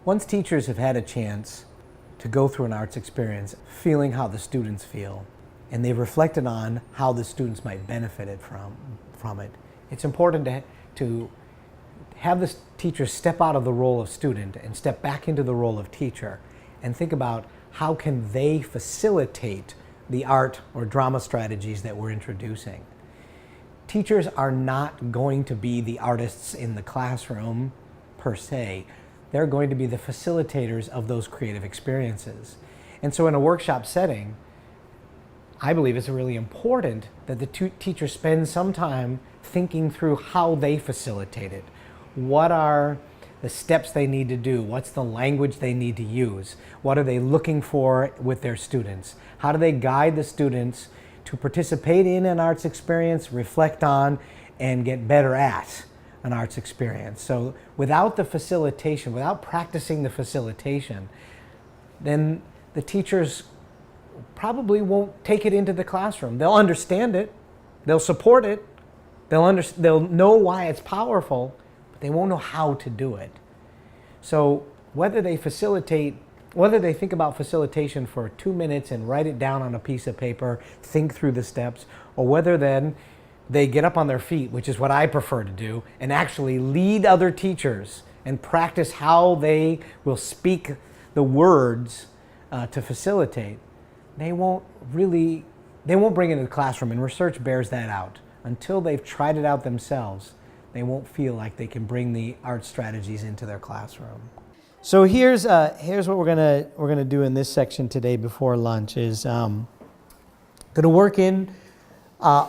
Once teachers have had a chance to go through an arts experience, feeling how the students feel, and they've reflected on how the students might benefit from it, it's important to have the teacher step out of the role of student and step back into the role of teacher and think about how can they facilitate the art or drama strategies that we're introducing. Teachers are not going to be the artists in the classroom per se. They're going to be the facilitators of those creative experiences. And so in a workshop setting, I believe it's really important that the teacher spends some time thinking through how they facilitate it. What are the steps they need to do? What's the language they need to use? What are they looking for with their students? How do they guide the students to participate in an arts experience, reflect on, and get better at an arts experience? So without the facilitation, without practicing the facilitation, then the teachers probably won't take it into the classroom. They'll understand it, they'll support it, they'll know why it's powerful, but they won't know how to do it. So whether they think about facilitation for 2 minutes and write it down on a piece of paper, think through the steps, or whether then they get up on their feet, which is what I prefer to do, and actually lead other teachers and practice how they will speak the words to facilitate, they won't bring it into the classroom, and research bears that out. Until they've tried it out themselves, they won't feel like they can bring the art strategies into their classroom. So here's what we're gonna do in this section today before lunch is gonna work in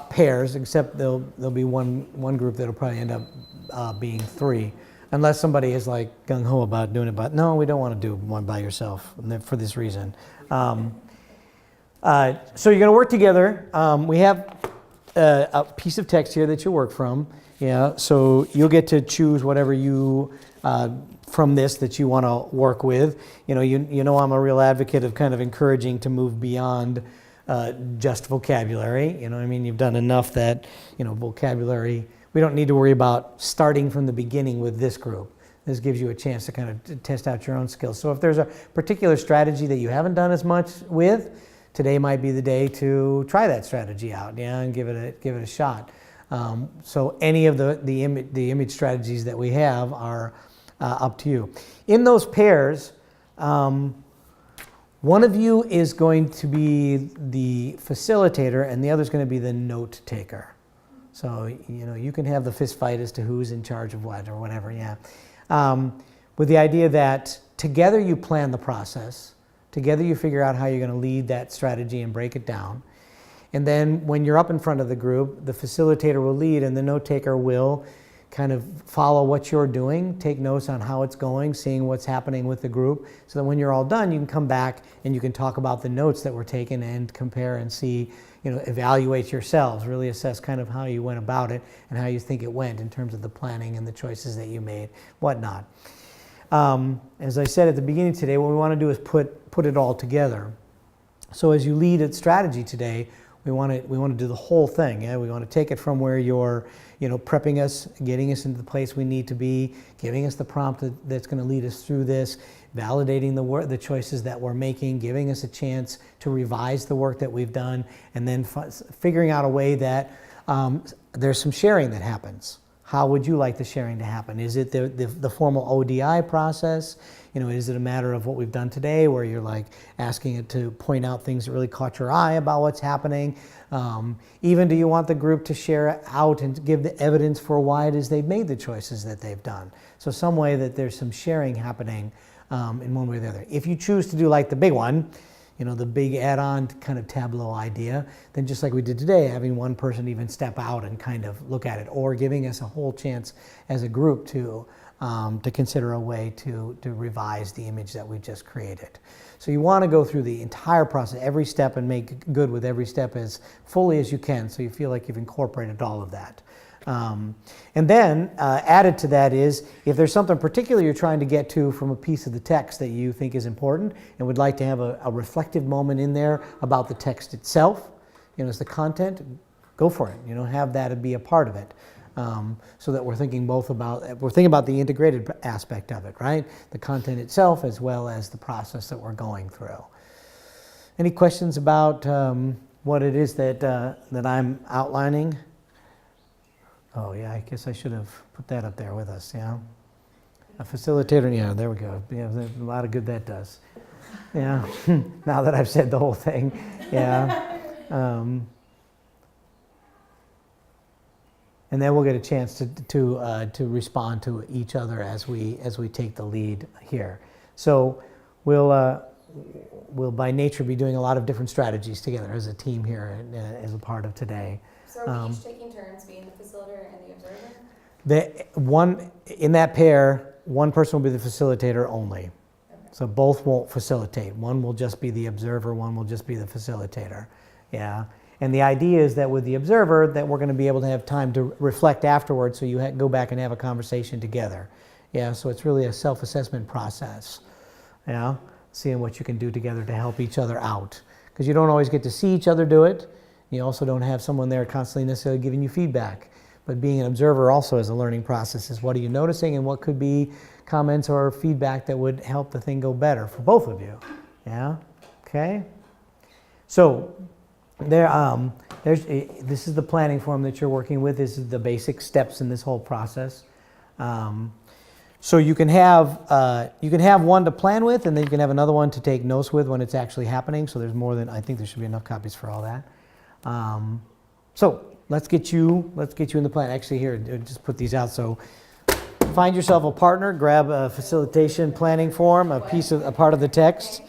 pairs, except there'll be one group that'll probably end up being 3, unless somebody is like gung-ho about doing it. But no, we don't want to do one by yourself for this reason. So you're gonna work together. We have a piece of text here that you work from. Yeah, so you'll get to choose whatever you from this that you want to work with. You know I'm a real advocate of kind of encouraging to move beyond just vocabulary. You know what I mean? You've done enough that, vocabulary, we don't need to worry about starting from the beginning with this group. This gives you a chance to kind of test out your own skills. So if there's a particular strategy that you haven't done as much with, today might be the day to try that strategy out, and give it a shot. So any of the image strategies that we have are up to you. In those pairs, one of you is going to be the facilitator and the other is going to be the note taker. So you can have the fist fight as to who's in charge of what or whatever. Yeah, with the idea that together you plan the process, together you figure out how you're going to lead that strategy and break it down. And then when you're up in front of the group, the facilitator will lead and the note taker will kind of follow what you're doing, take notes on how it's going, seeing what's happening with the group, so that when you're all done, you can come back and you can talk about the notes that were taken and compare and see, evaluate yourselves, really assess kind of how you went about it and how you think it went in terms of the planning and the choices that you made, whatnot. As I said at the beginning today, what we want to do is put it all together. So as you lead at strategy today, we want to do the whole thing. Yeah, we want to take it from where you're, prepping us, getting us into the place we need to be, giving us the prompt that's going to lead us through this, validating the choices that we're making, giving us a chance to revise the work that we've done, and then figuring out a way that there's some sharing that happens. How would you like the sharing to happen? Is it the formal ODI process? Is it a matter of what we've done today where you're like asking it to point out things that really caught your eye about what's happening? Even do you want the group to share out and give the evidence for why it is they've made the choices that they've done? So some way that there's some sharing happening in one way or the other. If you choose to do like the big one, the big add-on kind of tableau idea, then just like we did today, having one person even step out and kind of look at it, or giving us a whole chance as a group to consider a way to revise the image that we just created. So you want to go through the entire process, every step, and make good with every step as fully as you can, so you feel like you've incorporated all of that. And then added to that is, if there's something particular you're trying to get to from a piece of the text that you think is important and would like to have a reflective moment in there about the text itself, as the content, go for it. Have that be a part of it. so that we're thinking about the integrated aspect of it, right? The content itself as well as the process that we're going through. Any questions about what it is that I'm outlining? Oh yeah, I guess I should have put that up there with us, yeah. A facilitator, yeah, there we go. Yeah, there's a lot of good that does. Yeah, now that I've said the whole thing, yeah. And then we'll get a chance to respond to each other as we take the lead here. So we'll by nature be doing a lot of different strategies together as a team here as a part of today. So are we each taking turns being the facilitator and the observer? In that pair, one person will be the facilitator only. Okay. So both won't facilitate. One will just be the observer, one will just be the facilitator. Yeah. And the idea is that with the observer, that we're going to be able to have time to reflect afterwards, so you go back and have a conversation together. Yeah, so it's really a self-assessment process. Yeah, seeing what you can do together to help each other out. Because you don't always get to see each other do it. You also don't have someone there constantly necessarily giving you feedback. But being an observer also is a learning process. Is what are you noticing and what could be comments or feedback that would help the thing go better for both of you. Yeah, okay. So this is the planning form that you're working with. This is the basic steps in this whole process. So you can have one to plan with, and then you can have another one to take notes with when it's actually happening. So there's more than, I think there should be enough copies for all that. So let's get you in the plan. Actually, here, just put these out. So find yourself a partner, grab a facilitation planning form, a part of the text.